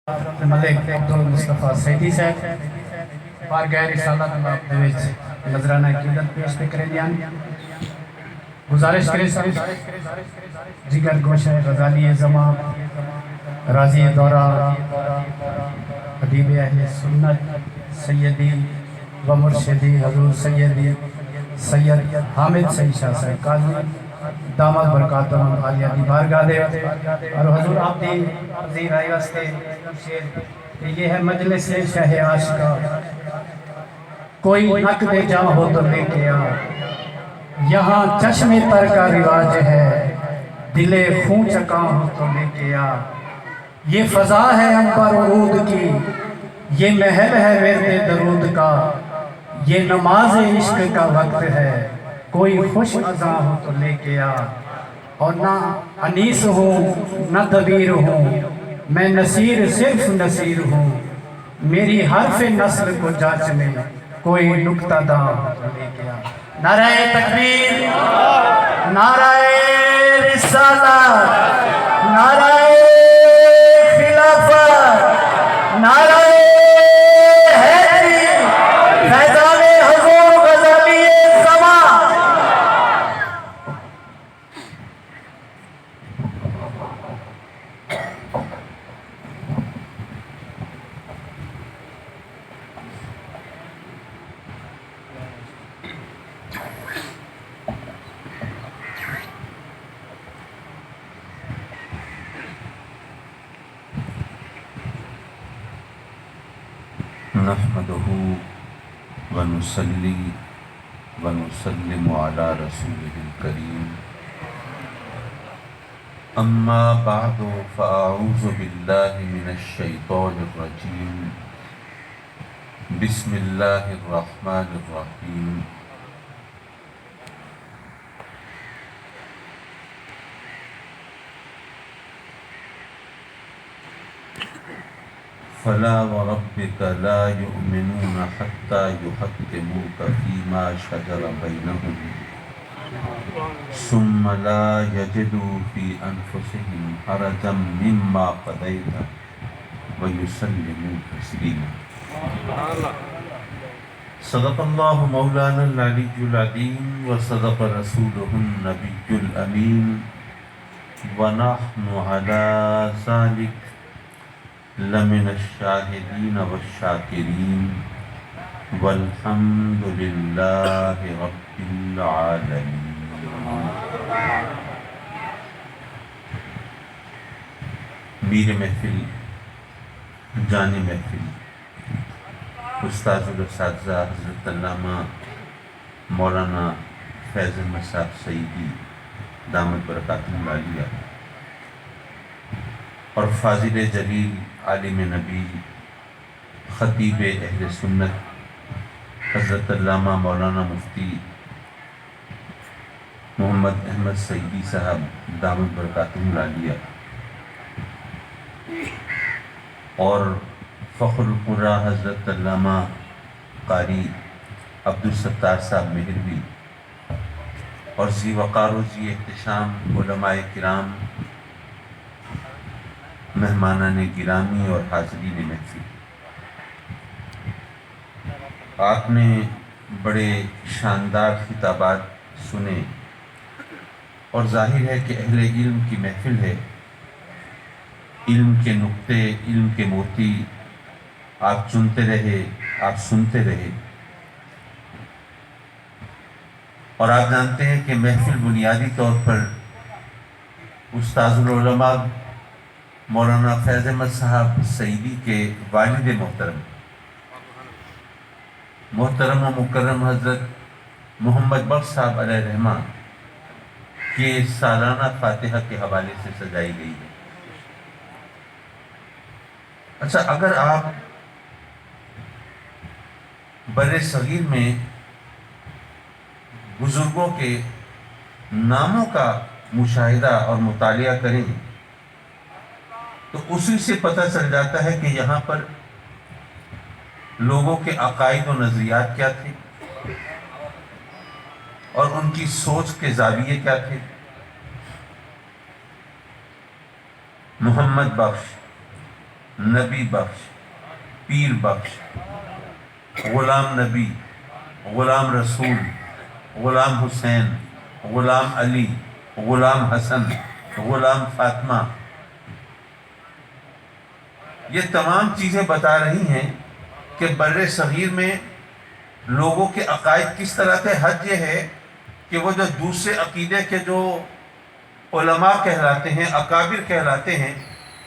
ملک عبدالمصطفیٰ سیدی صاحب بارگاہ رسالت اللہ دے وچ نظرانہ عقیدت پیش کریں گزارش کریں جگر گوشہ غزالی زمان راضی دورہ حبیب اہل سنت سیدی و مرشدی حضور سیدی سید حامد سید شاہ صاحب قاضی دامت برکاتہم عالیہ دی بارگاہ دے اور حضور آپ دی عزیر آئی واسطے شیر یہ ہے مجلس شہ عاشقہ کوئی نک دے جاں ہو تو لے کے آ یہاں چشم تر کا رواج ہے دل خون چکاں ہو تو لے کے آ یہ فضا ہے عنبر عود کی یہ محل ہے ورد درود کا یہ نماز عشق کا وقت ہے کوئی خوش ازاں ہو تو لے کے آ اور نہ انیس ہوں نہ دبیر ہوں میں نصیر صرف نصیر ہوں میری حرف نصر کو جاچنے کوئی نکتہ داں ہو تو لے کے آ نعرہ تکبیر نعرہ رسالت نعرہ خلافت نعرہ حیدری فیضان حضور غزالی زمان نحمده ونصلي ونسلم على رسوله الكريم أما بعد فأعوذ بالله من الشيطان الرجيم بسم الله الرحمن الرحيم فلا وربك لا يؤمنون حتى يحكموك فيما شجر بينهم ثم لا يجدوا في أنفسهم حرجا مما قضيت ويسلموا تسليما صدق الله مولانا العلي العظيم وصدق رسوله النبي الأمين ونحن على ذلك لمن الشاہدین والشاکرین والحمد للہ رب العالمین۔ میر محفل جان محفل استاذ الاساتذہ حضرت علامہ مولانا فیض احمد صاحب سعیدی دامت برکاتہم العالیہ اور فاضل جلیل عالم نبی خطیب اہل سنت حضرت علامہ مولانا مفتی محمد احمد سعیدی صاحب دامت برکاتہم العالیہ اور فخر القرا حضرت علامہ قاری عبدالستار صاحب مہروی اور ذی وقار و ذی احتشام علماء کرام مہمانان گرامی اور حاضرین محفل، آپ نے بڑے شاندار خطابات سنے اور ظاہر ہے کہ اہل علم کی محفل ہے۔ علم کے نقطے، علم کے موتی آپ چنتے رہے، آپ سنتے رہے، اور آپ جانتے ہیں کہ محفل بنیادی طور پر استاذ العلماء مولانا فیض احمد صاحب سعیدی کے والد محترم و مکرم حضرت محمد بخش صاحب علیہ رحمہ کے سالانہ فاتحہ کے حوالے سے سجائی گئی ہے۔ اچھا، اگر آپ بر صغیر میں بزرگوں کے ناموں کا مشاہدہ اور مطالعہ کریں تو اسی سے پتہ چل جاتا ہے کہ یہاں پر لوگوں کے عقائد و نظریات کیا تھے اور ان کی سوچ کے زاویے کیا تھے۔ محمد بخش نبی بخش، پیر بخش، غلام نبی، غلام رسول، غلام حسین، غلام علی، غلام حسن، غلام فاطمہ، یہ تمام چیزیں بتا رہی ہیں کہ بر صغیر میں لوگوں کے عقائد کس طرح تھے۔ حد یہ ہے کہ وہ جو دوسرے عقیدے کے جو علماء کہلاتے ہیں، اکابر کہلاتے ہیں،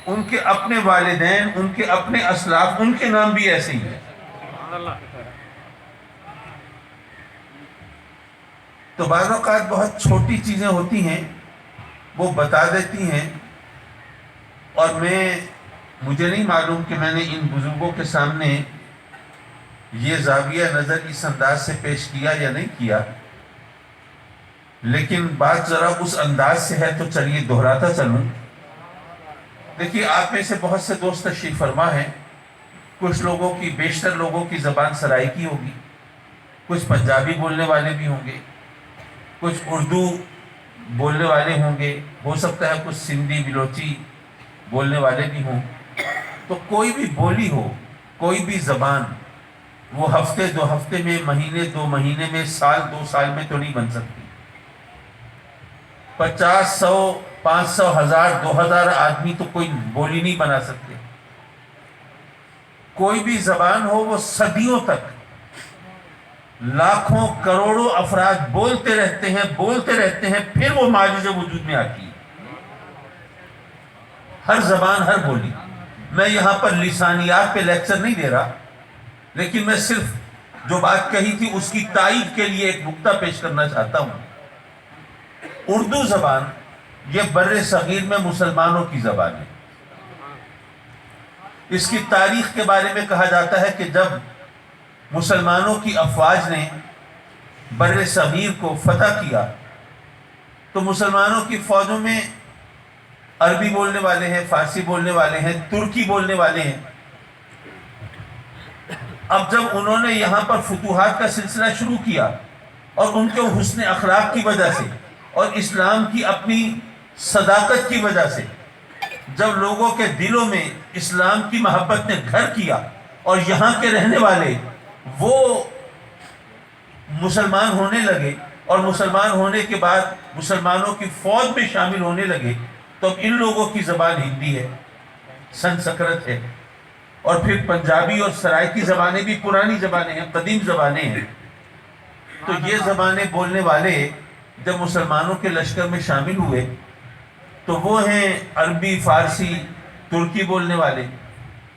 ان کے اپنے والدین، ان کے اپنے اسلاف، ان کے نام بھی ایسے ہی ہیں۔ تو بعض اوقات بہت چھوٹی چیزیں ہوتی ہیں، وہ بتا دیتی ہیں، اور مجھے نہیں معلوم کہ میں نے ان بزرگوں کے سامنے یہ زاویہ نظر اس انداز سے پیش کیا یا نہیں کیا، لیکن بات ذرا اس انداز سے ہے تو چلیے دہراتا چلوں۔ دیکھیے، آپ میں سے بہت سے دوست تشریف فرما ہیں، کچھ لوگوں کی، بیشتر لوگوں کی زبان سرائیکی ہوگی، کچھ پنجابی بولنے والے بھی ہوں گے، کچھ اردو بولنے والے ہوں گے، ہو سکتا ہے کچھ سندھی بلوچی بولنے والے بھی ہوں۔ تو کوئی بھی بولی ہو، کوئی بھی زبان، وہ ہفتے دو ہفتے میں، مہینے دو مہینے میں، سال دو سال میں تو نہیں بن سکتی۔ 50، 100، 500، 1000، 2000 آدمی تو کوئی بولی نہیں بنا سکتے۔ کوئی بھی زبان ہو، وہ صدیوں تک لاکھوں کروڑوں افراد بولتے رہتے ہیں، پھر وہ معجزہ وجود میں آتی ہے۔ ہر زبان، ہر بولی۔ میں یہاں پر لسانیات پہ لیکچر نہیں دے رہا، لیکن میں صرف جو بات کہی تھی اس کی تائید کے لیے ایک نقطہ پیش کرنا چاہتا ہوں۔ اردو زبان یہ بر صغیر میں مسلمانوں کی زبان ہے۔ اس کی تاریخ کے بارے میں کہا جاتا ہے کہ جب مسلمانوں کی افواج نے بر صغیر کو فتح کیا تو مسلمانوں کی فوجوں میں عربی بولنے والے ہیں، فارسی بولنے والے ہیں، ترکی بولنے والے ہیں۔ اب جب انہوں نے یہاں پر فتوحات کا سلسلہ شروع کیا، اور ان کے حسن اخلاق کی وجہ سے اور اسلام کی اپنی صداقت کی وجہ سے جب لوگوں کے دلوں میں اسلام کی محبت نے گھر کیا، اور یہاں کے رہنے والے وہ مسلمان ہونے لگے، اور مسلمان ہونے کے بعد مسلمانوں کی فوج میں شامل ہونے لگے، تو اب ان لوگوں کی زبان ہندی ہے، سنسکرت ہے، اور پھر پنجابی اور سرائیکی زبانیں بھی پرانی زبانیں ہیں، قدیم زبانیں ہیں۔ تو یہ زبانیں بولنے والے جب مسلمانوں کے لشکر میں شامل ہوئے تو وہ ہیں عربی، فارسی، ترکی بولنے والے،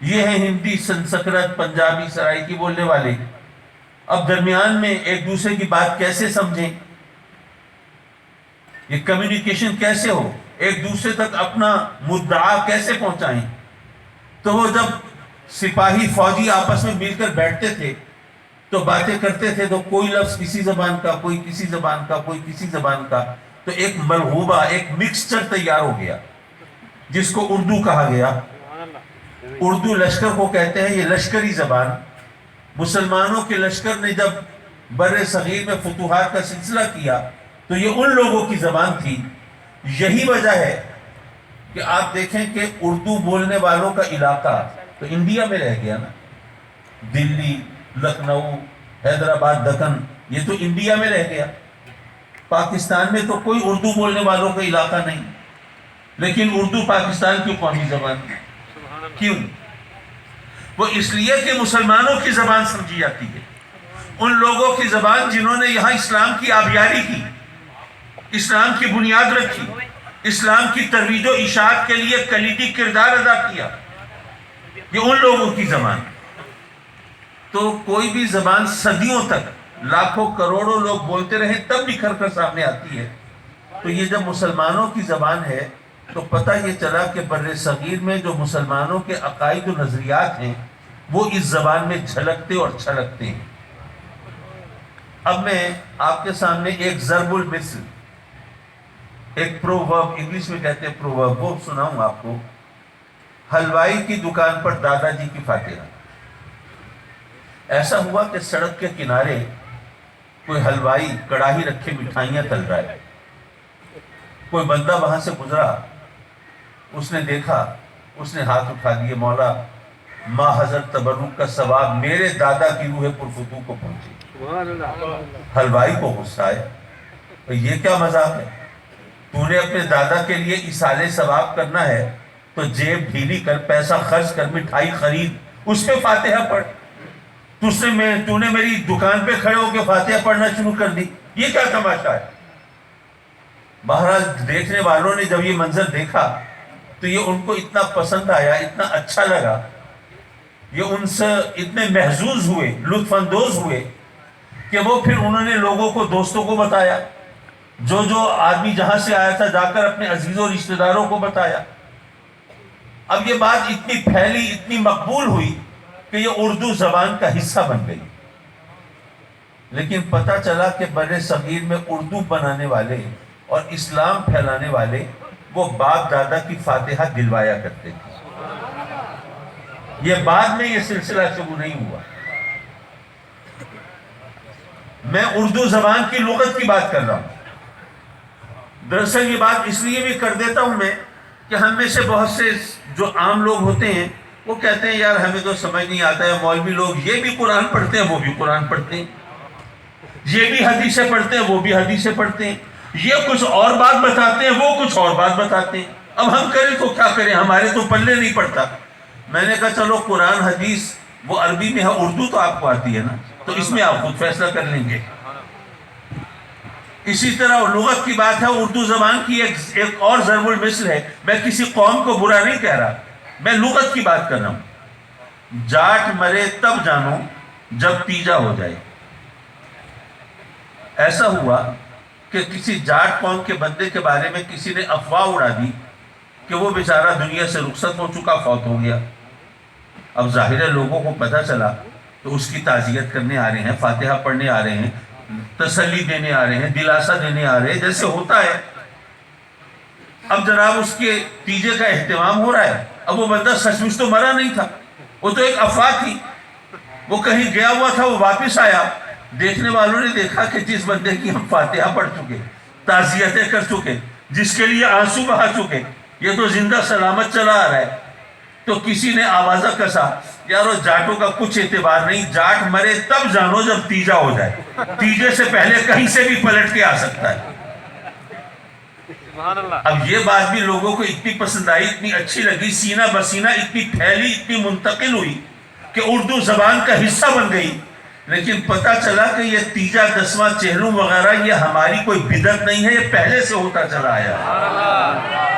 یہ ہیں ہندی، سنسکرت، پنجابی، سرائیکی بولنے والے۔ اب درمیان میں ایک دوسرے کی بات کیسے سمجھیں، یہ کمیونیکیشن کیسے ہو، ایک دوسرے تک اپنا مدعا کیسے پہنچائیں؟ تو وہ جب سپاہی فوجی آپس میں مل کر بیٹھتے تھے تو باتیں کرتے تھے، تو کوئی لفظ کسی زبان کا، کوئی کسی زبان کا، کوئی کسی زبان کا، تو ایک ملغوبہ، ایک مکسچر تیار ہو گیا جس کو اردو کہا گیا۔ اردو لشکر کو کہتے ہیں، یہ لشکری زبان۔ مسلمانوں کے لشکر نے جب بر صغیر میں فتوحات کا سلسلہ کیا تو یہ ان لوگوں کی زبان تھی۔ یہی وجہ ہے کہ آپ دیکھیں کہ اردو بولنے والوں کا علاقہ تو انڈیا میں رہ گیا نا، دلی، لکھنؤ، حیدرآباد، دکن، یہ تو انڈیا میں رہ گیا۔ پاکستان میں تو کوئی اردو بولنے والوں کا علاقہ نہیں، لیکن اردو پاکستان کی قومی زبان ہے۔ کیوں؟ وہ اس لیے کہ مسلمانوں کی زبان سمجھی جاتی ہے، ان لوگوں کی زبان جنہوں نے یہاں اسلام کی آبیاری کی، اسلام کی بنیاد رکھی، اسلام کی ترویج و اشاعت کے لیے کلیدی کردار ادا کیا، یہ ان لوگوں کی زبان۔ تو کوئی بھی زبان صدیوں تک لاکھوں کروڑوں لوگ بولتے رہے تب نکھر کر سامنے آتی ہے۔ تو یہ جب مسلمانوں کی زبان ہے تو پتہ یہ چلا کہ بر صغیر میں جو مسلمانوں کے عقائد و نظریات ہیں وہ اس زبان میں جھلکتے اور چھلکتے ہیں۔ اب میں آپ کے سامنے ایک ضرب المثل، ایک پروورب، انگلش میں کہتے ہیں پروورب، وہ سناؤں آپ کو۔ حلوائی کی دکان پر دادا جی کی فاتحہ۔ ایسا ہوا کہ سڑک کے کنارے کوئی حلوائی کڑاہی رکھے مٹھائیاں تل رہا ہے۔ کوئی بندہ وہاں سے گزرا، اس نے دیکھا، اس نے ہاتھ اٹھا دیے، مولا ما حضرت تبرک کا ثواب میرے دادا کی روح پرفتو کو پہنچے۔ حلوائی کو غصہ ہے، یہ کیا مذاق ہے؟ تو نے اپنے دادا کے لیے ایصال ثواب کرنا ہے تو جیب ڈھیلی کر، پیسہ خرچ کر، مٹھائی خرید، اس پہ فاتحہ پڑھ۔ تو نے میری دکان پہ کھڑے ہو کے فاتحہ پڑھنا شروع کر دی، یہ کیا تماشا ہے؟ بہرحال دیکھنے والوں نے جب یہ منظر دیکھا تو یہ ان کو اتنا پسند آیا، اتنا اچھا لگا، یہ ان سے اتنے محظوظ ہوئے، لطف اندوز ہوئے کہ وہ پھر انہوں نے لوگوں کو، دوستوں کو بتایا، جو آدمی جہاں سے آیا تھا جا کر اپنے عزیزوں رشتہ داروں کو بتایا۔ اب یہ بات اتنی پھیلی، اتنی مقبول ہوئی کہ یہ اردو زبان کا حصہ بن گئی۔ لیکن پتہ چلا کہ بر صغیر میں اردو بنانے والے اور اسلام پھیلانے والے وہ باپ دادا کی فاتحہ دلوایا کرتے تھے۔ یہ بعد میں یہ سلسلہ شروع نہیں ہوا۔ میں اردو زبان کی لغت کی بات کر رہا ہوں۔ دراصل یہ بات اس لیے بھی کر دیتا ہوں میں کہ ہم میں سے بہت سے جو عام لوگ ہوتے ہیں وہ کہتے ہیں یار ہمیں تو سمجھ نہیں آتا ہے، مولوی لوگ یہ بھی قرآن پڑھتے ہیں وہ بھی قرآن پڑھتے ہیں، یہ بھی حدیثیں پڑھتے ہیں وہ بھی حدیثیں پڑھتے ہیں، یہ کچھ اور بات بتاتے ہیں وہ کچھ اور بات بتاتے ہیں، اب ہم کریں تو کیا کریں، ہمارے تو پلے نہیں پڑتا۔ میں نے کہا چلو قرآن حدیث وہ عربی میں ہے، اردو تو آپ کو آتی ہے نا، تو اس میں آپ خود فیصلہ کر لیں گے۔ اسی طرح لغت کی بات ہے، اردو زبان کی ایک اور ضرب المثل ہے۔ میں کسی قوم کو برا نہیں کہہ رہا، میں لغت کی بات کر رہا ہوں۔ جاٹ مرے تب جانو جب تیجا ہو جائے۔ ایسا ہوا کہ کسی جاٹ قوم کے بندے کے بارے میں کسی نے افواہ اڑا دی کہ وہ بیچارہ دنیا سے رخصت ہو چکا، فوت ہو گیا۔ اب ظاہر ہے لوگوں کو پتہ چلا تو اس کی تعزیت کرنے آ رہے ہیں، فاتحہ پڑھنے آ رہے ہیں، تسلی دینے آ رہے ہیں، دلاسا دینے آ رہے ہیں، جیسے ہوتا ہے۔ اب جناب اس کے تیجے کا اہتمام ہو رہا ہے۔ اب وہ بندہ سچ مچ تو مرا نہیں تھا، وہ تو ایک افواہ تھی، وہ کہیں گیا ہوا تھا، وہ واپس آیا، دیکھنے والوں نے دیکھا کہ جس بندے کی ہم فاتحہ پڑھ چکے، تعزیتیں کر چکے، جس کے لیے آنسو بہا چکے، یہ تو زندہ سلامت چلا آ رہا ہے۔ تو کسی نے آوازہ کسا، یارو جاٹوں کا کچھ اعتبار نہیں، جاٹ مرے تب جانو جب تیجا ہو جائے، تیجے سے پہلے کہیں سے بھی پلٹ کے آ سکتا ہے۔ اب یہ بات بھی لوگوں کو اتنی پسند آئی، اتنی اچھی لگی، سینہ بسینہ اتنی پھیلی، اتنی منتقل ہوئی کہ اردو زبان کا حصہ بن گئی۔ لیکن پتہ چلا کہ یہ تیجا، دسواں، چہلم وغیرہ یہ ہماری کوئی بدعت نہیں ہے، یہ پہلے سے ہوتا چلا آیا ہے۔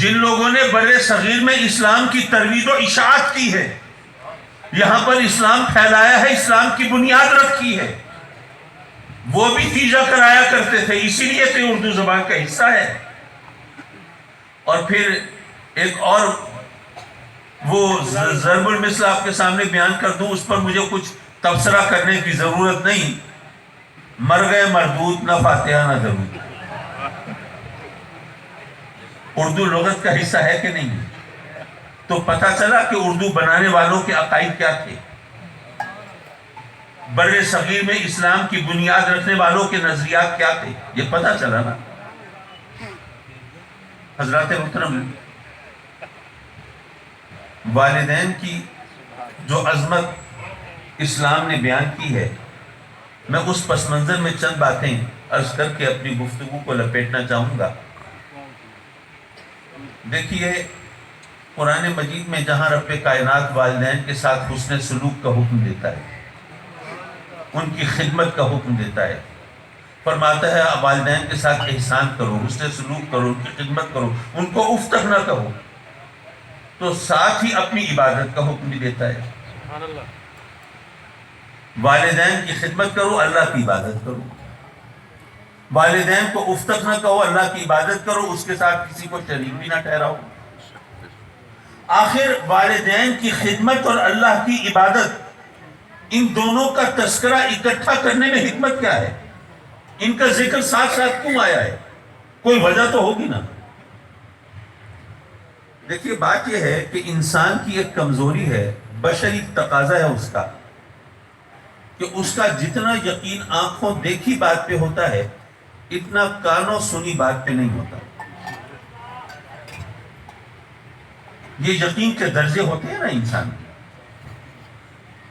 جن لوگوں نے بر صغیر میں اسلام کی ترویج و اشاعت کی ہے، یہاں پر اسلام پھیلایا ہے، اسلام کی بنیاد رکھی ہے، وہ بھی تیجا کرایا کرتے تھے، اسی لیے تو اردو زبان کا حصہ ہے۔ اور پھر ایک اور وہ ضرب المثل آپ کے سامنے بیان کر دوں، اس پر مجھے کچھ تبصرہ کرنے کی ضرورت نہیں۔ مر گئے مردود، نہ فاتحہ نہ درود۔ اردو لغت کا حصہ ہے کہ نہیں؟ تو پتہ چلا کہ اردو بنانے والوں کے عقائد کیا تھے، بر صغیر میں اسلام کی بنیاد رکھنے والوں کے نظریات کیا تھے، یہ پتہ چلا نا۔ حضرات محترم، والدین کی جو عظمت اسلام نے بیان کی ہے، میں اس پس منظر میں چند باتیں عرض کر کے اپنی گفتگو کو لپیٹنا چاہوں گا۔ دیکھیے قرآن مجید میں جہاں رب کائنات والدین کے ساتھ حسن سلوک کا حکم دیتا ہے، ان کی خدمت کا حکم دیتا ہے، فرماتا ہے والدین کے ساتھ احسان کرو، حسن سلوک کرو، ان کی خدمت کرو، ان کو اف تک نہ کہو، تو ساتھ ہی اپنی عبادت کا حکم بھی دیتا ہے۔ والدین کی خدمت کرو، اللہ کی عبادت کرو، والدین کو اف تک نہ کہو، اللہ کی عبادت کرو، اس کے ساتھ کسی کو شریک بھی نہ ٹھہراؤ۔ آخر والدین کی خدمت اور اللہ کی عبادت، ان دونوں کا تذکرہ اکٹھا کرنے میں حکمت کیا ہے؟ ان کا ذکر ساتھ ساتھ کیوں آیا ہے؟ کوئی وجہ تو ہوگی نا۔ دیکھیے بات یہ ہے کہ انسان کی ایک کمزوری ہے، بشری تقاضا ہے اس کا کہ اس کا جتنا یقین آنکھوں دیکھی بات پہ ہوتا ہے اتنا کانوں سنی بات پہ نہیں ہوتا. یہ یقین کے درجے ہوتے ہیں نا انسان کے.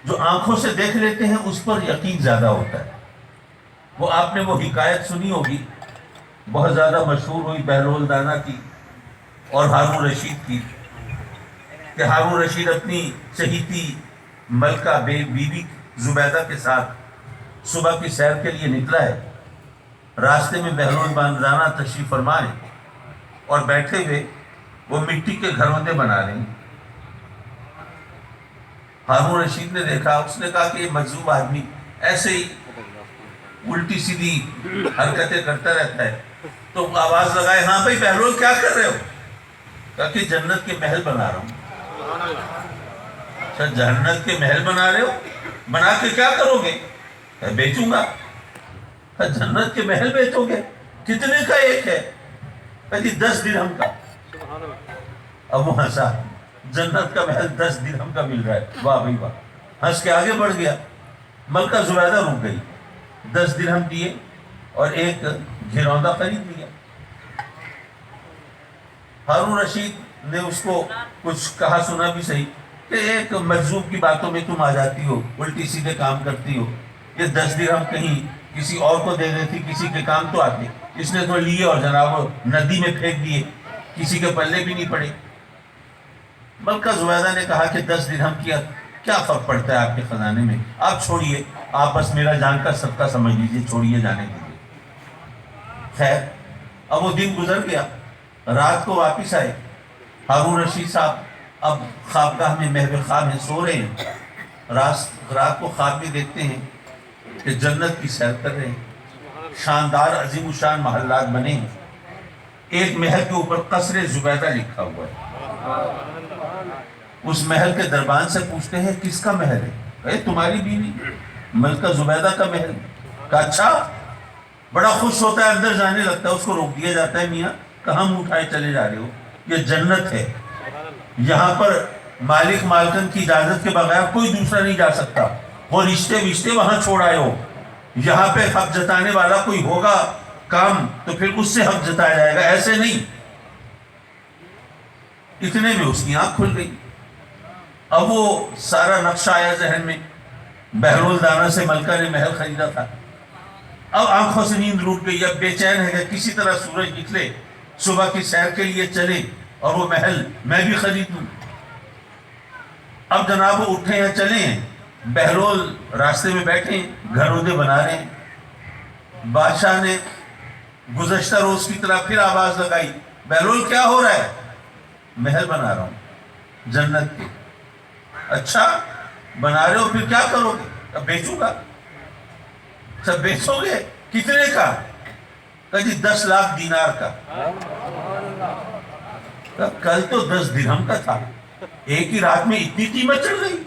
جو آنکھوں سے دیکھ لیتے ہیں اس پر یقین زیادہ ہوتا ہے. وہ آپ نے وہ حکایت سنی ہوگی، بہت زیادہ مشہور ہوئی بہلول دانا کی اور ہارون رشید کی، کہ ہارون رشید اپنی چہیتی ملکہ بیوی زبیدہ کے ساتھ صبح کی سیر کے لیے نکلا ہے. راستے میں بہلول دانا تشریف فرما ہے اور بیٹھے ہوئے وہ مٹی کے گھروندے بنا رہے ہیں. ہارون رشید نے دیکھا، اس نے کہا کہ یہ مجذوب آدمی ایسے ہی الٹی سیدھی حرکتیں کرتا رہتا ہے. تو آواز لگائے، ہاں بھائی بہلول کیا کر رہے ہو؟ کہا کہ جنت کے محل بنا رہا ہوں. اچھا جنت کے محل بنا رہے ہو، بنا کے کیا کرو گے؟ بیچوں گا. جنت کے محل بیچو گے؟ کتنے کا ایک ہے؟ جی 10 درہم کا. اب وہ ہنسا، جنت کا محل 10 درہم کا مل رہا ہے، واہ بھائی واہ. ہنس کے آگے بڑھ گیا. ملکہ زبیدہ رک گئی، 10 درہم دیے اور ایک گھروندا خرید لیا. ہارون رشید نے اس کو کچھ کہا سنا بھی صحیح کہ ایک مجذوب کی باتوں میں تم آ جاتی ہو، الٹی سیدھے کام کرتی ہو. یہ 10 درہم کہیں کسی اور کو دے دیتی، کسی کے کام تو آتے. اس نے تو لیے اور جناب ندی میں پھینک دیے، کسی کے پلے بھی نہیں پڑے. ملکہ زبیدہ نے کہا کہ 10 درہم کیا فرق پڑتا ہے آپ کے خزانے میں، آپ چھوڑیے، آپ بس میرا جان کا صدقہ سمجھ لیجیے، چھوڑیے جانے دیجیے. خیر اب وہ دن گزر گیا، رات کو واپس آئے. ہارون رشید صاحب اب خوابگاہ میں محو خواب ہیں، سو رہے ہیں. رات کو خواب میں دیکھتے ہیں کہ جنت کی سیر کر رہے ہیں. شاندار عظیم الشان محلات بنے ہیں. ایک محل کے اوپر قصر زبیدہ لکھا ہوا ہے. اس محل کے دربان سے پوچھتے ہیں کس کا محل ہے؟ تمہاری بیوی ملکہ زبیدہ کا محل. کہا اچھا. بڑا خوش ہوتا ہے، اندر جانے لگتا ہے. اس کو روک دیا جاتا ہے، میاں کہاں منہ اٹھائے چلے جا رہے ہو؟ یہ جنت ہے، یہاں پر مالک مالکن کی اجازت کے بغیر کوئی دوسرا نہیں جا سکتا. وہ رشتے وہاں چھوڑ آئے ہو. یہاں پہ حق جتانے والا کوئی ہوگا کام تو پھر اس سے حق جتایا جائے گا، ایسے نہیں. اتنے میں اس کی آنکھ کھل گئی. اب وہ سارا نقشہ آیا ذہن میں. بہلول دانا سے ملکہ نے محل خریدا تھا. اب آنکھوں سے نیند لوٹ گئی. اب بے چین ہے کہ کسی طرح سورج نکلے، صبح کی سیر کے لیے چلے اور وہ محل میں بھی خرید لوں. اب جناب وہ اٹھے ہیں، چلے ہیں. بہلول راستے میں بیٹھے ہیں، گھرودے بنا رہے ہیں. بادشاہ نے گزشتہ روز کی طرح پھر آواز لگائی، بہلول کیا ہو رہا ہے؟ محل بنا رہا ہوں جنت کے. اچھا بنا رہے ہو، پھر کیا کرو گے؟ اب بیچوں گا. سب بیچو گے؟ کتنے کا؟ کہا جی 10 لاکھ دینار کا. کل تو 10 درہم کا تھا، ایک ہی رات میں اتنی قیمت چڑھ گئی.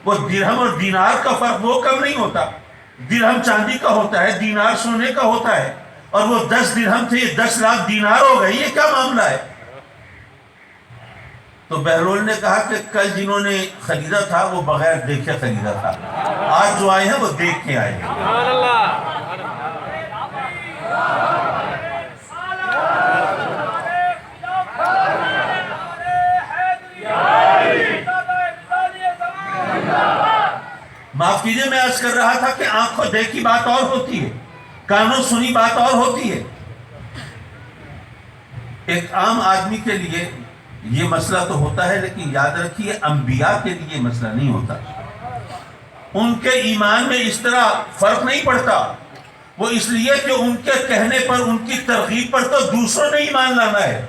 وہ درہم اور دینار کا فرق وہ کم نہیں ہوتا. درہم چاندی کا ہوتا ہے، دینار سونے کا ہوتا ہے، اور وہ 10 درہم تھے، یہ 10 لاکھ دینار ہو گئی. یہ کیا معاملہ ہے؟ تو بہلول نے کہا کہ کل جنہوں نے خریدا تھا وہ بغیر دیکھے خریدا تھا، آج جو آئے ہیں وہ دیکھ کے آئے ہیں. معاف کیجئے، میں عرض کر رہا تھا کہ آنکھوں دیکھی بات اور ہوتی ہے، کانوں سنی بات اور ہوتی ہے. ایک عام آدمی کے لیے یہ مسئلہ تو ہوتا ہے، لیکن یاد رکھیے انبیاء کے لیے مسئلہ نہیں ہوتا. ان کے ایمان میں اس طرح فرق نہیں پڑتا. وہ اس لیے کہ ان کے کہنے پر، ان کی ترغیب پر تو دوسروں نے ایمان لانا ہے.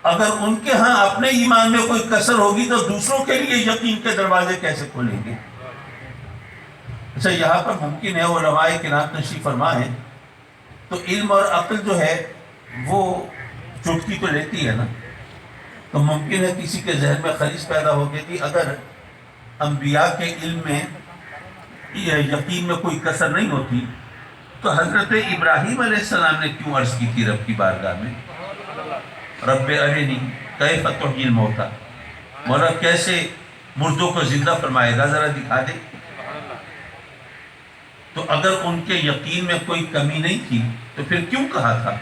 اگر ان کے ہاں اپنے ایمان میں کوئی کسر ہوگی تو دوسروں کے لیے یقین کے دروازے کیسے کھولیں گے؟ اچھا یہاں پر ممکن ہے علماء کرام تشریف فرما ہے تو علم اور عقل جو ہے وہ چٹکی تو لیتی ہے نا. تو ممکن ہے کسی کے ذہن میں خلیص پیدا ہو گئی کہ اگر انبیاء کے علم میں یقین میں کوئی کسر نہیں ہوتی تو حضرت ابراہیم علیہ السلام نے کیوں عرض کی تھی رب کی بارگاہ میں، رب ارنی کیف تحیی الموتی، مولا کیسے مردوں کو زندہ فرمائے گا، ذرا دکھا دے. تو اگر ان کے یقین میں کوئی کمی نہیں تھی تو پھر کیوں کہا تھا؟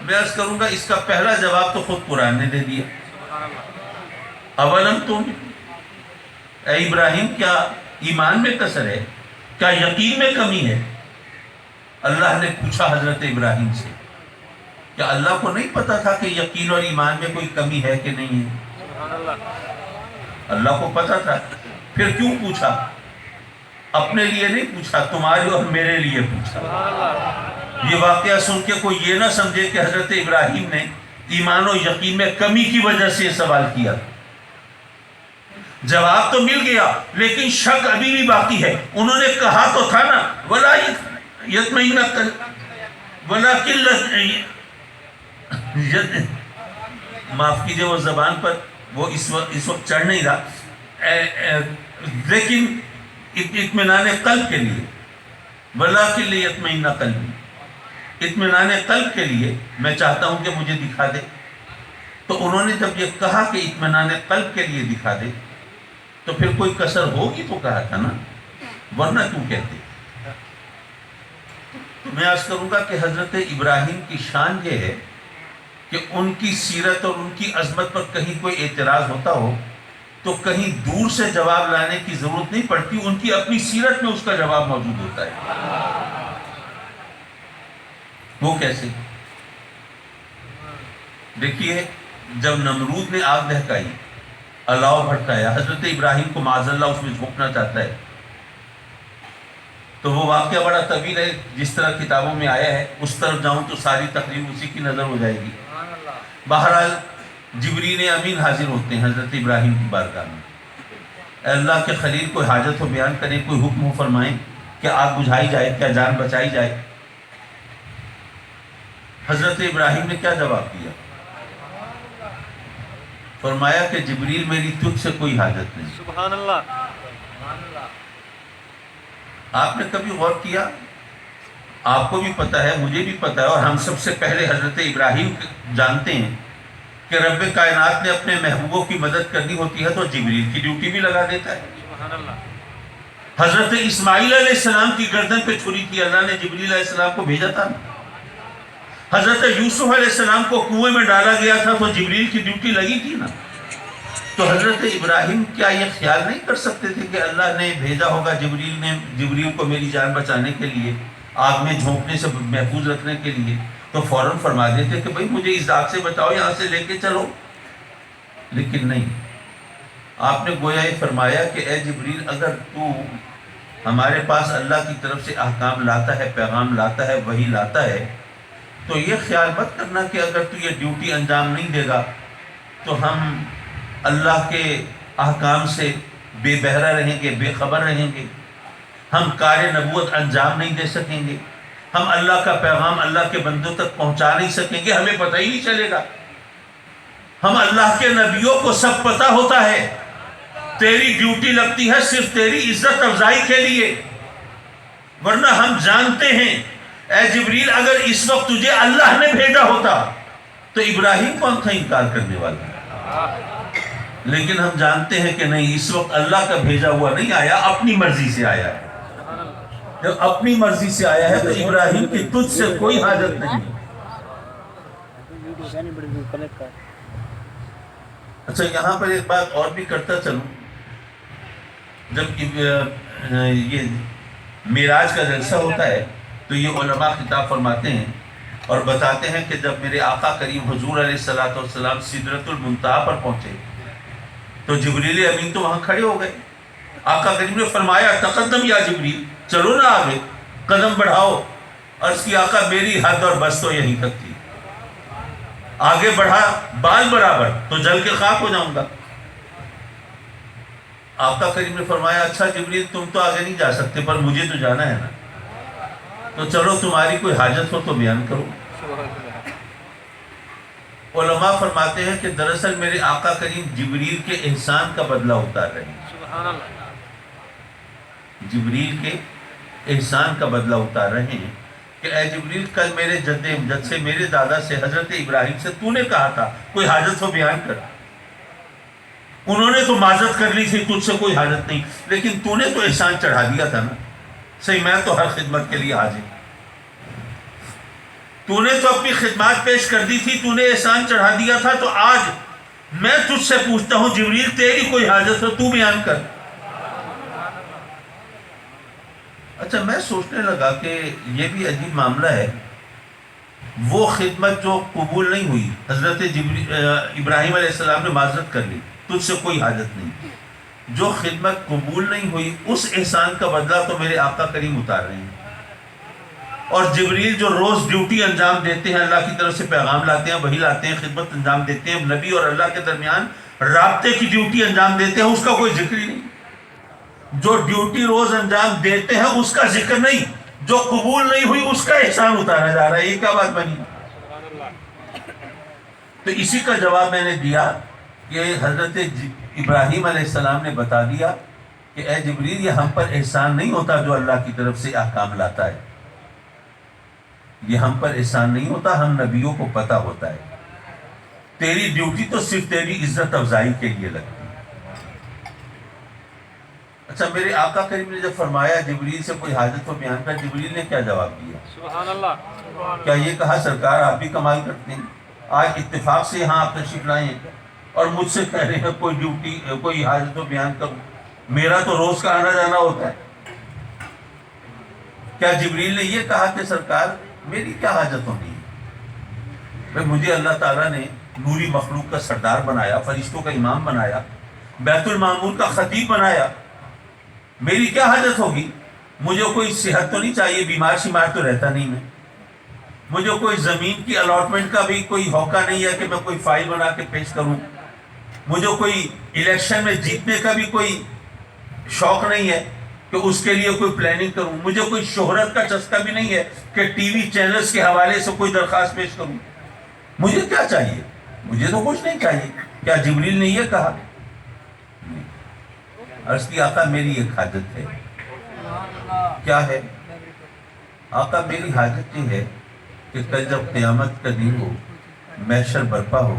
میں عرض کروں گا اس کا پہلا جواب تو خود قرآن نے دے دیا. اولم تم، اے ابراہیم کیا ایمان میں کسر ہے، کیا یقین میں کمی ہے؟ اللہ نے پوچھا حضرت ابراہیم سے. کیا اللہ کو نہیں پتا تھا کہ یقین اور ایمان میں کوئی کمی ہے کہ نہیں ہے؟ اللہ کو پتا تھا. پھر کیوں پوچھا؟ اپنے لیے نہیں پوچھا، تمہارے اور میرے لیے پوچھا. یہ واقعہ سن کے کوئی یہ نہ سمجھے کہ حضرت ابراہیم نے ایمان و یقین میں کمی کی وجہ سے یہ سوال کیا. جواب تو مل گیا لیکن شک ابھی بھی باقی ہے. انہوں نے کہا تو تھا نا ولا یطمئن ولکن معاف کیجئے وہ زبان پر وہ اس وقت چڑھ نہیں رہا، لیکن اطمینان قلب کے لیے، ولکن لیطمئن قلبی، اطمینان قلب کے لیے میں چاہتا ہوں کہ مجھے دکھا دے. تو انہوں نے جب یہ کہا کہ اطمینان قلب کے لیے دکھا دے تو پھر کوئی کسر ہوگی تو کہا تھا نا، ورنہ کیوں کہتے؟ میں عرض کروں گا کہ حضرت ابراہیم کی شان یہ ہے کہ ان کی سیرت اور ان کی عظمت پر کہیں کوئی اعتراض ہوتا ہو تو کہیں دور سے جواب لانے کی ضرورت نہیں پڑتی، ان کی اپنی سیرت میں اس کا جواب موجود ہوتا ہے. وہ کیسے؟ دیکھیے جب نمرود نے آگ دہکائی، الاؤ بھڑکایا، حضرت ابراہیم کو معاذ اللہ اس میں جھونکنا چاہتا ہے، تو وہ واقعہ بڑا طویل ہے، جس طرح کتابوں میں آیا ہے اس طرف جاؤں تو ساری تقریب اسی کی نظر ہو جائے گی. بہرحال جبریل امین حاضر ہوتے ہیں حضرت ابراہیم کی بارگاہ میں. اے اللہ کے خلیل کوئی حاجت ہو بیان کریں، کوئی حکم ہو فرمائیں کہ آگ بجھائی جائے، کیا جان بچائی جائے. حضرت ابراہیم نے کیا جواب دیا؟ فرمایا کہ جبریل میری تجھ سے کوئی حاجت نہیں. سبحان اللہ. آپ نے کبھی غور کیا؟ آپ کو بھی پتہ ہے، مجھے بھی پتہ ہے، اور ہم سب سے پہلے حضرت ابراہیم جانتے ہیں کہ رب کائنات نے اپنے محبوبوں کی مدد کرنی ہوتی ہے تو جبریل کی ڈیوٹی بھی لگا دیتا ہے. سبحان اللہ. حضرت اسماعیل علیہ السلام کی گردن پہ چھری تھی، اللہ نے جبریل علیہ السلام کو بھیجا تھا. حضرت یوسف علیہ السلام کو کنویں میں ڈالا گیا تھا تو جبریل کی ڈیوٹی لگی تھی نا. تو حضرت ابراہیم کیا یہ خیال نہیں کر سکتے تھے کہ اللہ نے بھیجا ہوگا جبریل کو میری جان بچانے کے لیے، آگ میں جھونکنے سے محفوظ رکھنے کے لیے؟ تو فوراً فرما دیتے کہ بھائی مجھے اس آگ سے بچاؤ، یہاں سے لے کے چلو. لیکن نہیں، آپ نے گویا یہ فرمایا کہ اے جبریل اگر تو ہمارے پاس اللہ کی طرف سے احکام لاتا ہے، پیغام لاتا ہے، وحی لاتا ہے، تو یہ خیال مت کرنا کہ اگر تو یہ ڈیوٹی انجام نہیں دے گا تو ہم اللہ کے احکام سے بے بہرہ رہیں گے، بے خبر رہیں گے، ہم کار نبوت انجام نہیں دے سکیں گے، ہم اللہ کا پیغام اللہ کے بندوں تک پہنچا نہیں سکیں گے، ہمیں پتہ ہی نہیں چلے گا. ہم اللہ کے نبیوں کو سب پتہ ہوتا ہے، تیری ڈیوٹی لگتی ہے صرف تیری عزت افزائی کے لیے، ورنہ ہم جانتے ہیں اے جبریل اگر اس وقت تجھے اللہ نے بھیجا ہوتا تو ابراہیم کون تھا انکار کرنے والا؟ لیکن ہم جانتے ہیں کہ نہیں، اس وقت اللہ کا بھیجا ہوا نہیں آیا، اپنی مرضی سے آیا ہے. جب اپنی مرضی سے آیا ہے تو ابراہیم کی تجھ سے کوئی حاجت نہیں. اچھا یہاں پر ایک بات اور بھی کرتا چلوں. جب یہ معراج کا جلسہ ہوتا ہے تو یہ علماء خطاب فرماتے ہیں اور بتاتے ہیں کہ جب میرے آقا کریم حضور علیہ الصلوۃ والسلام سدرۃ المنتہا پر پہنچے تو جبریل امین تو وہاں کھڑے ہو گئے. آقا کریم نے فرمایا تقدم یا جبریل، چلو نا آگے، قدم بڑھاؤ. عرض کی آقا میری حد اور بس تو یہیں تک تھی، آگے بڑھا بال برابر تو جل کے خاک ہو جاؤں گا. آقا کریم نے فرمایا اچھا جبریل تم تو آگے نہیں جا سکتے پر مجھے تو جانا ہے نا، تو چلو تمہاری کوئی حاجت ہو تو بیان کرو. علماء فرماتے ہیں کہ دراصل میرے آقا کریم جبریل کے احسان کا بدلہ اتار رہے ہیں. سبحان اللہ. جبریل کے احسان کا بدلہ اتار رہے ہیں کہ اے جبریل کل میرے جد امجد سے، میرے دادا سے، حضرت ابراہیم سے تو نے کہا تھا کوئی حاجت ہو بیان کر. انہوں نے تو معذرت کر لی تھی، تجھ سے کوئی حاجت نہیں، لیکن تو نے تو احسان چڑھا دیا تھا نا، صحیح میں تو ہر خدمت کے لیے حاضر، تو نے تو اپنی خدمات پیش کر دی تھی، تو نے احسان چڑھا دیا تھا، تو آج میں تجھ سے پوچھتا ہوں جبریل تیری کوئی حاجت ہو تو بیان کر۔ اچھا میں سوچنے لگا کہ یہ بھی عجیب معاملہ ہے، وہ خدمت جو قبول نہیں ہوئی، حضرت ابراہیم علیہ السلام نے معذرت کر لی، تجھ سے کوئی حاجت نہیں، جو خدمت قبول نہیں ہوئی اس احسان کا بدلہ تو میرے آقا کریم اتار رہے ہیں، اور جبریل جو روز ڈیوٹی انجام دیتے ہیں، اللہ کی طرف سے پیغام لاتے ہیں، وحی لاتے ہیں، خدمت انجام دیتے ہیں، نبی اور اللہ کے درمیان رابطے کی ڈیوٹی انجام دیتے ہیں، اس کا کوئی ذکر ہی نہیں، جو ڈیوٹی روز انجام دیتے ہیں اس کا ذکر نہیں، جو قبول نہیں ہوئی اس کا احسان اتارا جا رہا ہے، یہ کیا بات بنی؟ تو اسی کا جواب میں نے دیا کہ حضرت ابراہیم علیہ السلام نے بتا دیا کہ اے جبریل یہ ہم پر احسان نہیں ہوتا جو اللہ کی طرف سے احکام لاتا ہے، یہ ہم پر احسان نہیں ہوتا، ہم نبیوں کو پتہ ہوتا ہے، تیری ڈیوٹی تو صرف تیری عزت افزائی کے لیے لگتی ہے۔ اچھا میرے آقا کریم نے جب فرمایا جبریل سے کوئی حاجت کو بیان کر، جبریل نے کیا جواب دیا؟ سبحان اللہ۔ کیا یہ کہا سرکار آپ بھی کمال کرتے ہیں، آج اتفاق سے یہاں آپ تشریف لائے ہیں اور مجھ سے کہہ رہے ہیں کوئی ڈیوٹی کوئی حاجت کو بیان کروں، میرا تو روز کا آنا جانا ہوتا ہے۔ کیا جبریل نے یہ کہا کہ سرکار میری کیا حاجت ہونی ہے؟ مجھے اللہ تعالیٰ نے نوری مخلوق کا سردار بنایا، فرشتوں کا امام بنایا، بیت المعمور کا خطیب بنایا، میری کیا حاجت ہوگی؟ مجھے کوئی صحت تو نہیں چاہیے، بیمار شمار تو رہتا نہیں میں، مجھے کوئی زمین کی الاٹمنٹ کا بھی کوئی ہوکا نہیں ہے کہ میں کوئی فائل بنا کے پیش کروں، مجھے کوئی الیکشن میں جیتنے کا بھی کوئی شوق نہیں ہے کہ اس کے لیے کوئی پلاننگ کروں، مجھے کوئی شہرت کا چسکا بھی نہیں ہے کہ ٹی وی چینلز کے حوالے سے کوئی درخواست پیش کروں، مجھے کیا چاہیے؟ مجھے تو کچھ نہیں چاہیے۔ کیا جبریل نے یہ کہا؟ عرض کی آقا میری ایک حاجت ہے۔ کیا ہے؟ آقا میری حاجت یہ ہے کہ کل جب قیامت کا دن ہو، محشر برپا ہو،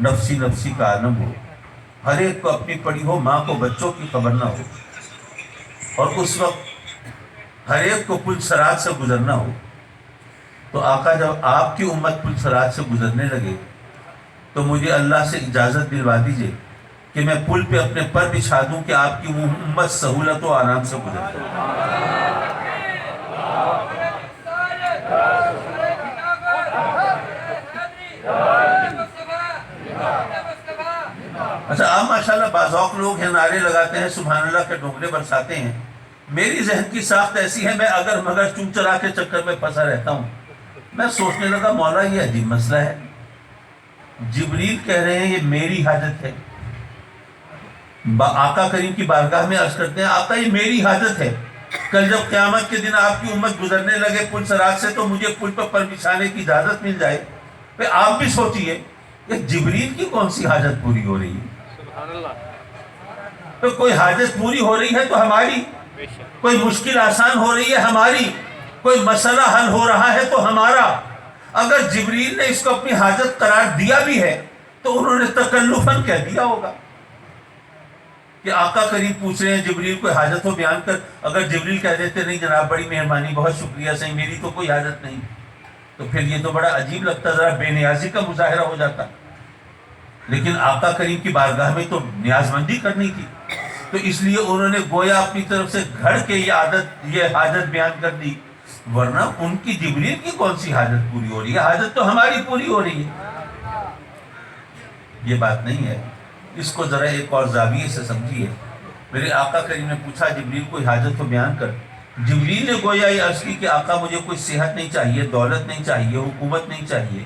نفسی نفسی کا عالم ہو، ہر ایک کو اپنی پڑی ہو، ماں کو بچوں کی خبر نہ ہو، اور اس وقت ہر ایک کو پل صراط سے گزرنا ہو، تو آقا جب آپ کی امت پل صراط سے گزرنے لگے تو مجھے اللہ سے اجازت دلوا دیجئے کہ میں پل پہ اپنے پر بچھا دوں کہ آپ کی امت سہولت و آرام سے گزرے۔ اچھا آپ ماشاءاللہ بعض لوگ ہیں نعرے لگاتے ہیں، سبحان اللہ کے ڈونگرے برساتے ہیں، میری ذہن کی ساخت ایسی ہے میں اگر مگر چون چرا کے چکر میں پھنسا رہتا ہوں۔ میں سوچنے لگا مولا یہ عجیب مسئلہ ہے، جبریل کہہ رہے ہیں یہ میری حاجت ہے، آقا کریم کی بارگاہ میں عرض کرتے ہیں آقا یہ میری حاجت ہے، کل جب قیامت کے دن آپ کی امت گزرنے لگے پل صراط سے تو مجھے پل پر بچھانے کی اجازت مل جائے۔ پھر آپ بھی سوچئے کہ جبریل کی کون سی حاجت پوری ہو رہی ہے؟ سبحان اللہ۔ تو کوئی حاجت پوری ہو رہی ہے تو ہماری، کوئی مشکل آسان ہو رہی ہے ہماری، کوئی مسئلہ حل ہو رہا ہے تو ہمارا۔ اگر جبریل نے اس کو اپنی حاجت قرار دیا بھی ہے تو انہوں نے تکلفاً کہہ دیا ہوگا کہ آقا کریم پوچھ رہے ہیں جبریل کوئی حاجت ہو بیان کر، اگر جبریل کہہ دیتے نہیں جناب بڑی مہربانی بہت شکریہ صحیح میری تو کوئی حاجت نہیں، تو پھر یہ تو بڑا عجیب لگتا، ذرا بے نیازی کا مظاہرہ ہو جاتا۔ لیکن آقا کریم کی بارگاہ میں تو نیاز مندی کرنی تھی، تو اس لیے انہوں نے گویا اپنی طرف سے گھڑ کے یہ حاجت بیان کر دی، ورنہ ان کی جبریل کی کون سی حاجت پوری ہو رہی ہے؟ حاجت تو ہماری پوری ہو رہی ہے۔ یہ بات نہیں ہے، اس کو ذرا ایک اور زاویے سے سمجھیے۔ میرے آقا کریم نے پوچھا جبریل کوئی حاجت کو بیان کر، جبریل نے گویا یہ عرض کی کہ آقا مجھے کوئی صحت نہیں چاہیے، دولت نہیں چاہیے، حکومت نہیں چاہیے،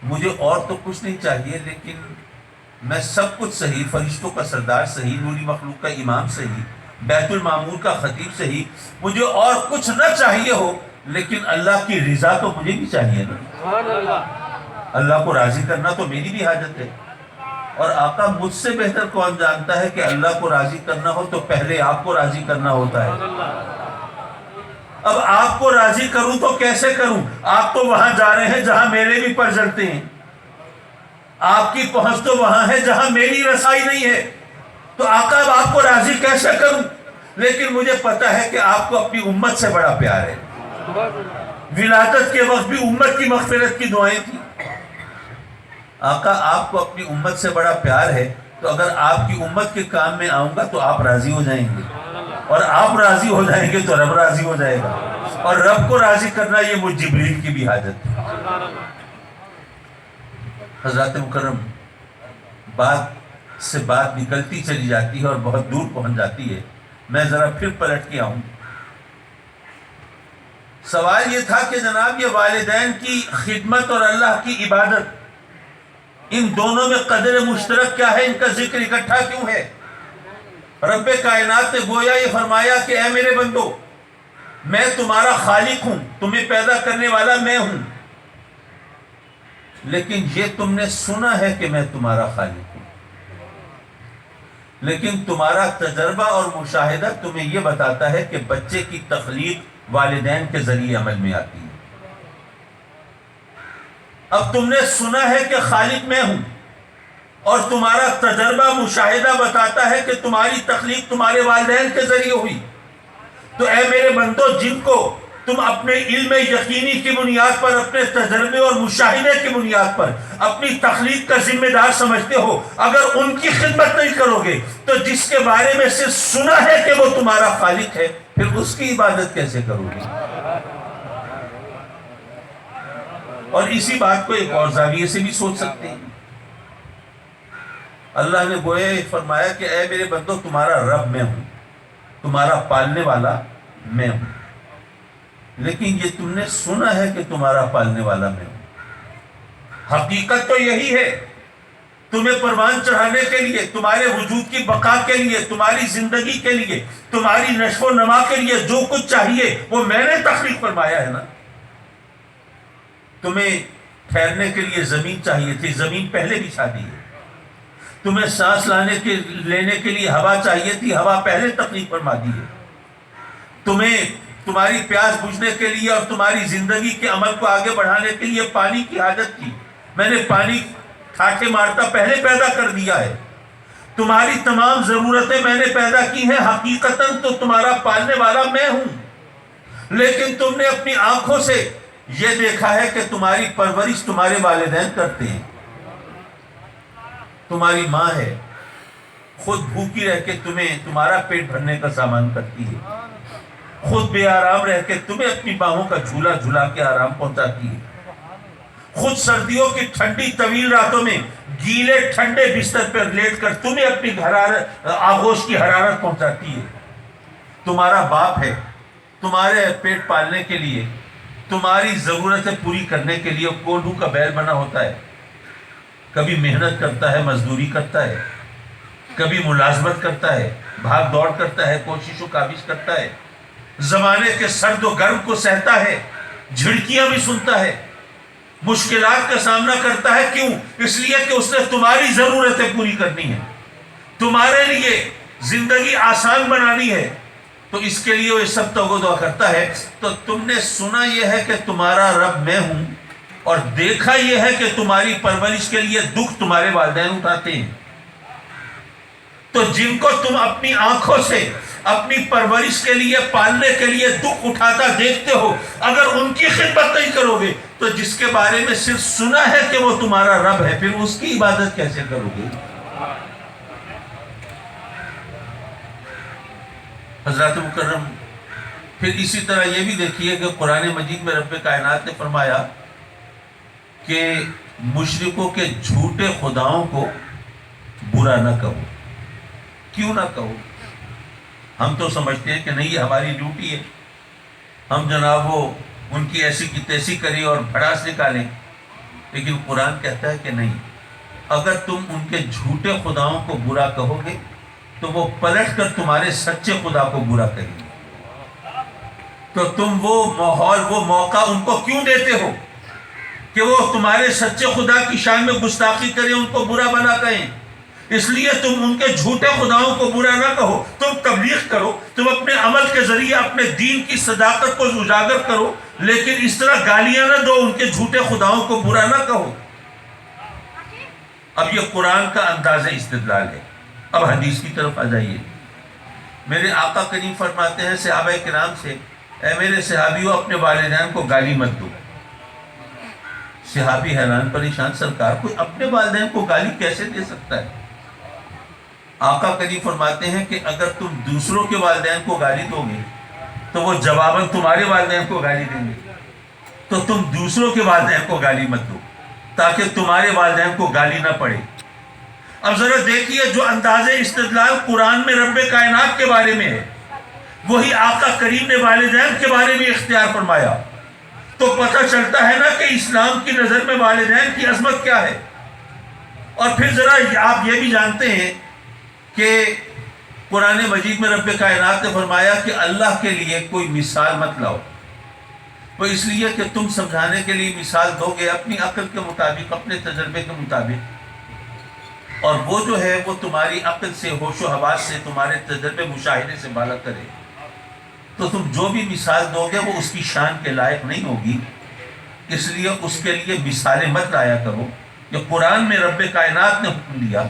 مجھے اور تو کچھ نہیں چاہیے، لیکن میں سب کچھ صحیح، فرشتوں کا سردار صحیح، نوری مخلوق کا امام صحیح، بیت المعمور کا خطیب صحیح، مجھے اور کچھ نہ چاہیے ہو، لیکن اللہ کی رضا تو مجھے بھی چاہیے نا۔ سبحان اللہ۔ اللہ کو راضی کرنا تو میری بھی حاجت ہے، اور آقا مجھ سے بہتر کون جانتا ہے کہ اللہ کو راضی کرنا ہو تو پہلے آپ کو راضی کرنا ہوتا ہے۔ اب آپ کو راضی کروں تو کیسے کروں؟ آپ تو وہاں جا رہے ہیں جہاں میرے بھی پر جلتے ہیں، آپ کی پہنچ تو وہاں ہے جہاں میری رسائی نہیں ہے، تو آقا اب آپ کو راضی کیسے کروں؟ لیکن مجھے پتا ہے کہ آپ کو اپنی امت سے بڑا پیار ہے۔ ولادت کے وقت بھی امت کی مغفرت کی دعائیں تھی۔ آقا آپ کو اپنی امت سے بڑا پیار ہے، تو اگر آپ کی امت کے کام میں آؤں گا تو آپ راضی ہو جائیں گے، اور آپ راضی ہو جائیں گے تو رب راضی ہو جائے گا، اور رب کو راضی کرنا یہ مجھ جبریل کی بھی حاجت ہے۔ حضرات مکرم، بات سے بات نکلتی چلی جاتی ہے اور بہت دور پہنچ جاتی ہے، میں ذرا پھر پلٹ کے آؤں۔ سوال یہ تھا کہ جناب یہ والدین کی خدمت اور اللہ کی عبادت، ان دونوں میں قدر مشترک کیا ہے؟ ان کا ذکر اکٹھا کیوں ہے؟ رب کائنات نے گویا یہ فرمایا کہ اے میرے بندو، میں تمہارا خالق ہوں، تمہیں پیدا کرنے والا میں ہوں، لیکن یہ تم نے سنا ہے کہ میں تمہارا خالق ہوں، لیکن تمہارا تجربہ اور مشاہدہ تمہیں یہ بتاتا ہے کہ بچے کی تخلیق والدین کے ذریعے عمل میں آتی ہے۔ اب تم نے سنا ہے کہ خالق میں ہوں، اور تمہارا تجربہ مشاہدہ بتاتا ہے کہ تمہاری تخلیق تمہارے والدین کے ذریعے ہوئی، تو اے میرے بندو، جن کو تم اپنے علم یقینی کی بنیاد پر، اپنے تجربے اور مشاہدے کی بنیاد پر اپنی تخلیق کا ذمہ دار سمجھتے ہو، اگر ان کی خدمت نہیں کرو گے تو جس کے بارے میں صرف سنا ہے کہ وہ تمہارا خالق ہے، پھر اس کی عبادت کیسے کرو گے؟ اور اسی بات کو ایک اور زاویے سے بھی سوچ سکتے ہیں۔ اللہ نے گویا فرمایا کہ اے میرے بندو، تمہارا رب میں ہوں، تمہارا پالنے والا میں ہوں، لیکن یہ تم نے سنا ہے کہ تمہارا پالنے والا میں ہوں۔ حقیقت تو یہی ہے، تمہیں پروان چڑھانے کے لیے، تمہارے وجود کی بقا کے لیے، تمہاری زندگی کے لیے، تمہاری نشو و نما کے لیے جو کچھ چاہیے وہ میں نے تخلیق فرمایا ہے نا۔ تمہیں ٹھہرنے کے لیے زمین چاہیے تھی، زمین پہلے بچھا دی ہے۔ تمہیں سانس لینے کے لیے ہوا چاہیے تھی، ہوا پہلے تخلیق فرما دی ہے۔ تمہیں تمہاری پیاس بجھنے کے لیے اور تمہاری زندگی کے عمل کو آگے بڑھانے کے لیے پانی کی حاجت تھی، میں نے پانی ٹھاٹھے مارتا پہلے پیدا کر دیا ہے۔ تمہاری تمام ضرورتیں میں نے پیدا کی ہیں، حقیقتاً تو تمہارا پالنے والا میں ہوں، لیکن تم نے اپنی آنکھوں سے یہ دیکھا ہے کہ تمہاری پرورش تمہارے والدین کرتے ہیں۔ تمہاری ماں ہے، خود بھوکی رہ کے تمہیں تمہارا پیٹ بھرنے کا سامان کرتی ہے، خود بے آرام رہ کے تمہیں اپنی باہوں کا جھولا جھلا کے آرام پہنچاتی ہے، خود سردیوں کی ٹھنڈی طویل راتوں میں گیلے ٹھنڈے بستر پر لیٹ کر تمہیں اپنی آغوش کی حرارت پہنچاتی ہے۔ تمہارا باپ ہے، تمہارے پیٹ پالنے کے لیے، تمہاری ضرورتیں پوری کرنے کے لیے کوڈھو کا بیل بنا ہوتا ہے، کبھی محنت کرتا ہے، مزدوری کرتا ہے، کبھی ملازمت کرتا ہے، بھاگ دوڑ کرتا ہے، کوشش و کاوش کرتا ہے، زمانے کے سرد و گرم کو سہتا ہے، جھڑکیاں بھی سنتا ہے، مشکلات کا سامنا کرتا ہے۔ کیوں؟ اس لیے کہ اس نے تمہاری ضرورتیں پوری کرنی ہیں، تمہارے لیے زندگی آسان بنانی ہے، تو اس کے لیے وہ سب دعا کرتا ہے۔ تو تم نے سنا یہ ہے کہ تمہارا رب میں ہوں، اور دیکھا یہ ہے کہ تمہاری پرورش کے لیے دکھ تمہارے والدین اٹھاتے ہیں، تو جن کو تم اپنی آنکھوں سے اپنی پرورش کے لیے، پالنے کے لیے دکھ اٹھاتا دیکھتے ہو، اگر ان کی خدمت نہیں کرو گے تو جس کے بارے میں صرف سنا ہے کہ وہ تمہارا رب ہے، پھر اس کی عبادت کیسے کرو گے؟ حضرات مکرم، پھر اسی طرح یہ بھی دیکھیے کہ قرآن مجید میں رب کائنات نے فرمایا کہ مشرکوں کے جھوٹے خداؤں کو برا نہ کہو۔ کیوں نہ کہو؟ ہم تو سمجھتے ہیں کہ نہیں، یہ ہماری ڈیوٹی ہے، ہم جناب وہ ان کی ایسی کی تیسی کریں اور بھڑاس نکالیں، لیکن قرآن کہتا ہے کہ نہیں، اگر تم ان کے جھوٹے خداؤں کو برا کہو گے تو وہ پلٹ کر تمہارے سچے خدا کو برا کریں گے، تو تم وہ ماحول، وہ موقع ان کو کیوں دیتے ہو کہ وہ تمہارے سچے خدا کی شان میں گستاخی کریں، ان کو برا بنا کہیں؟ اس لیے تم ان کے جھوٹے خداؤں کو برا نہ کہو، تم تبلیغ کرو، تم اپنے عمل کے ذریعے اپنے دین کی صداقت کو اجاگر کرو، لیکن اس طرح گالیاں نہ دو، ان کے جھوٹے خداؤں کو برا نہ کہو۔ اب یہ قرآن کا انداز استدلال ہے. اب حدیث کی طرف آ جائیے. میرے آقا کریم فرماتے ہیں صحابہ کرام سے, اے میرے صحابیوں اپنے والدین کو گالی مت دو. صحابی حیران پریشان, سرکار کوئی اپنے والدین کو گالی کیسے دے سکتا ہے؟ آقا کریم فرماتے ہیں کہ اگر تم دوسروں کے والدین کو گالی دو گے تو وہ جواباً تمہارے والدین کو گالی دیں گے. تو تم دوسروں کے والدین کو گالی مت دو تاکہ تمہارے والدین کو گالی نہ پڑے. اب ذرا دیکھیے جو انداز استدلال قرآن میں رب کائنات کے بارے میں ہے, وہی آقا کریم نے والدین کے بارے میں اختیار فرمایا. تو پتہ چلتا ہے نا کہ اسلام کی نظر میں والدین کی عظمت کیا ہے. اور پھر ذرا آپ یہ بھی جانتے ہیں کہ قرآن مجید میں رب کائنات نے فرمایا کہ اللہ کے لیے کوئی مثال مت لاؤ. وہ اس لیے کہ تم سمجھانے کے لیے مثال دو گے اپنی عقل کے مطابق, اپنے تجربے کے مطابق, اور وہ جو ہے وہ تمہاری عقل سے, ہوش و حواس سے, تمہارے تجربے مشاہدے سے بالا کرے. تو تم جو بھی مثال دو گے وہ اس کی شان کے لائق نہیں ہوگی. اس لیے اس کے لیے مثالیں مت لایا کرو. یہ قرآن میں رب کائنات نے حکم دیا.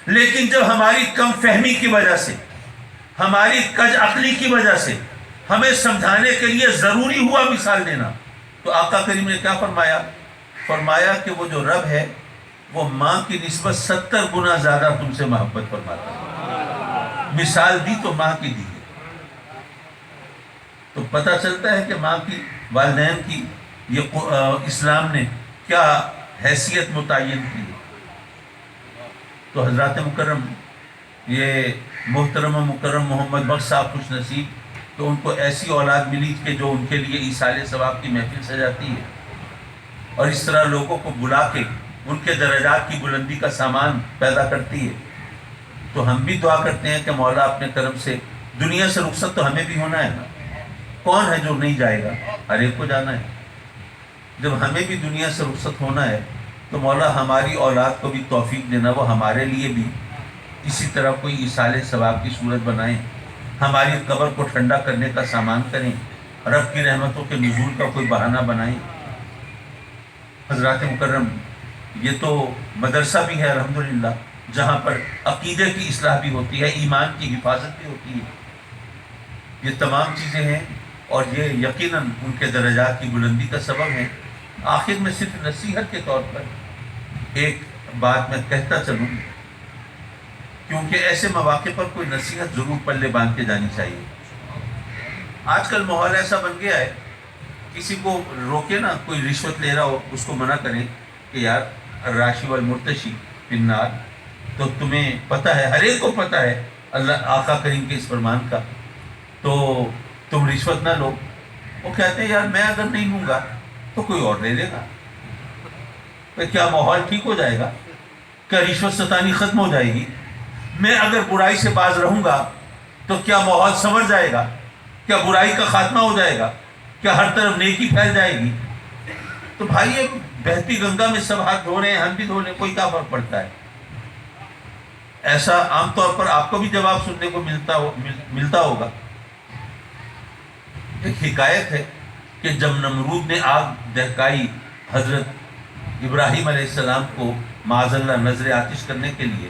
لیکن جب ہماری کم فہمی کی وجہ سے, ہماری کج عقلی کی وجہ سے ہمیں سمجھانے کے لیے ضروری ہوا مثال دینا, تو آقا کریم نے کیا فرمایا؟ فرمایا کہ وہ جو رب ہے وہ ماں کی نسبت 70 گنا زیادہ تم سے محبت فرماتا ہے. مثال دی تو ماں کی دی ہے. تو پتہ چلتا ہے کہ ماں کی, والدین کی یہ اسلام نے کیا حیثیت متعین کی ہے. تو حضرات مکرم, یہ محترم و مکرم محمد بخش صاحب خوش نصیب تو ان کو ایسی اولاد ملی کہ جو ان کے لیے ایصال ثواب کی محفل سجاتی ہے اور اس طرح لوگوں کو بلا کے ان کے درجات کی بلندی کا سامان پیدا کرتی ہے. تو ہم بھی دعا کرتے ہیں کہ مولا اپنے کرم سے, دنیا سے رخصت تو ہمیں بھی ہونا ہے نا, کون ہے جو نہیں جائے گا؟ ہر ایک کو جانا ہے. جب ہمیں بھی دنیا سے رخصت ہونا ہے تو مولا ہماری اولاد کو بھی توفیق دینا, وہ ہمارے لیے بھی اسی طرح کوئی ایصال ثواب کی صورت بنائیں, ہماری قبر کو ٹھنڈا کرنے کا سامان کریں, رب کی رحمتوں کے نزول کا کوئی بہانہ بنائیں. حضرات مکرم, یہ تو مدرسہ بھی ہے الحمدللہ, جہاں پر عقیدے کی اصلاح بھی ہوتی ہے, ایمان کی حفاظت بھی ہوتی ہے. یہ تمام چیزیں ہیں اور یہ یقیناً ان کے درجات کی بلندی کا سبب ہے. آخر میں صرف نصیحت کے طور پر ایک بات میں کہتا چلوں, کیونکہ ایسے مواقع پر کوئی نصیحت ضرور پلے باندھ کے جانی چاہیے. آج کل ماحول ایسا بن گیا ہے, کسی کو روکے نا, کوئی رشوت لے رہا ہو اس کو منع کریں کہ یار الراشی والمرتشی فی النار. تو تمہیں پتہ ہے, ہر ایک کو پتہ ہے اللہ آقا کریم کے اس فرمان کا, تو تم رشوت نہ لو. وہ کہتے ہیں یار میں اگر نہیں لوں گا تو کوئی اور لے لے گا. کیا ماحول ٹھیک ہو جائے گا؟ کیا رشوت ستانی ختم ہو جائے گی؟ میں اگر برائی سے باز رہوں گا تو کیا ماحول سنور جائے گا؟ کیا برائی کا خاتمہ ہو جائے گا؟ کیا ہر طرف نیکی پھیل جائے گی؟ تو بھائی یہ بہتی گنگا میں سب ہاتھ دھو رہے ہیں, ہم بھی دھو رہے ہیں, کوئی کیا فرق پڑتا ہے؟ ایسا عام طور پر آپ کو بھی جواب سننے کو ملتا ہوگا. ایک حکایت ہے کہ جب نمرود نے آگ دہکائی حضرت ابراہیم علیہ السلام کو معاذ اللہ نظر آتش کرنے کے لیے,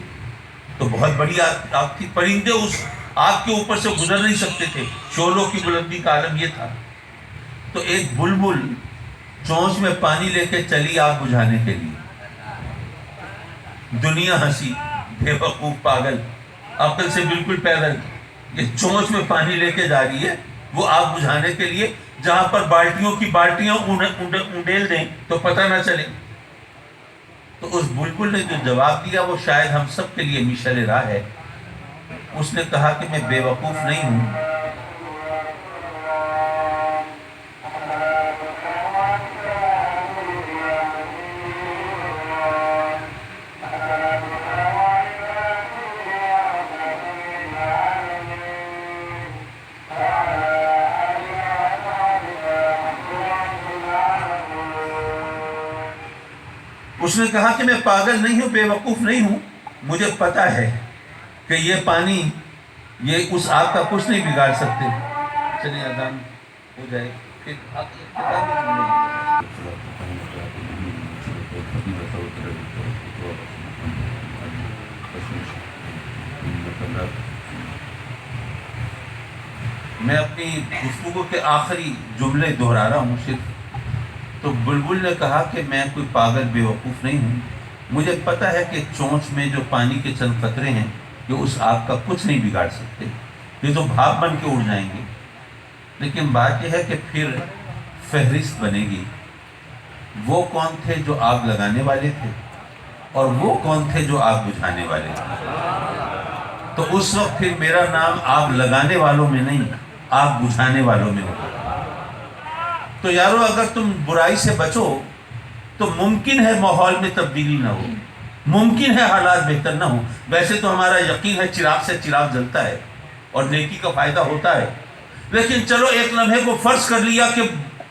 تو بہت بڑی آگ تھی, پرندے اس آگ کے اوپر سے گزر نہیں سکتے تھے, شعلوں کی بلندی کا عالم یہ تھا. تو ایک بلبل چونچ میں پانی لے کے چلی آگ بجھانے کے لیے. دنیا ہنسی, بے وقوف پاگل, عقل سے بالکل پیدل, یہ چونچ میں پانی لے کے جا رہی ہے وہ آگ بجھانے کے لیے, جہاں پر بالٹیوں کی بالٹیاں انڈیل دیں تو پتہ نہ چلے. تو اس بلبل نے جو جواب دیا وہ شاید ہم سب کے لیے مشعل راہ ہے. اس نے کہا کہ میں بے وقوف نہیں ہوں, اس نے کہا کہ میں پاگل نہیں ہوں, بے وقوف نہیں ہوں, مجھے پتہ ہے کہ یہ پانی یہ اس آگ کا کچھ نہیں بگاڑ سکتے. چلیے اذان ہو جائے پھر میں اپنی گفتگو کے آخری جملے دہرا رہا ہوں صرف. تو بلبل نے کہا کہ میں کوئی پاگل بے وقوف نہیں ہوں، مجھے پتہ ہے کہ چونچ میں جو پانی کے چند قطرے ہیں یہ اس آگ کا کچھ نہیں بگاڑ سکتے، یہ تو بھاپ بن کے اڑ جائیں گے. لیکن بات یہ ہے کہ پھر فہرست بنے گی وہ کون تھے جو آگ لگانے والے تھے اور وہ کون تھے جو آگ بجھانے والے تھے. تو اس وقت پھر میرا نام آگ لگانے والوں میں نہیں، آگ بجھانے والوں میں ہوگا. تو یارو اگر تم برائی سے بچو تو ممکن ہے ماحول میں تبدیلی نہ ہو، ممکن ہے حالات بہتر نہ ہو. ویسے تو ہمارا یقین ہے چراغ سے چراغ جلتا ہے اور نیکی کا فائدہ ہوتا ہے، لیکن چلو ایک لمحے کو فرض کر لیا کہ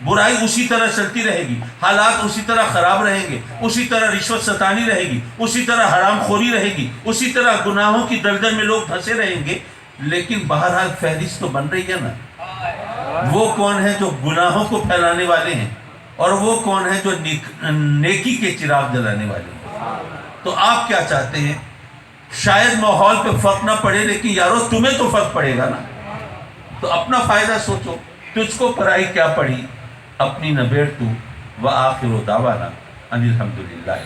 برائی اسی طرح چلتی رہے گی، حالات اسی طرح خراب رہیں گے، اسی طرح رشوت ستانی رہے گی، اسی طرح حرام خوری رہے گی، اسی طرح گناہوں کی دلدل میں لوگ پھنسے رہیں گے. لیکن بہرحال فہرست تو بن رہی ہے نا. وہ کون ہے جو گناہوں کو پھیلانے والے ہیں اور وہ کون ہے جو نیکی کے چراغ جلانے والے ہیں. تو آپ کیا چاہتے ہیں؟ شاید ماحول پہ فرق نہ پڑے لیکن یارو تمہیں تو فرق پڑے گا نا. تو اپنا فائدہ سوچو، تجھ کو پرائی کیا پڑی، اپنی نہ بیڑ تو. وآخر دعوانا ان الحمدللہ.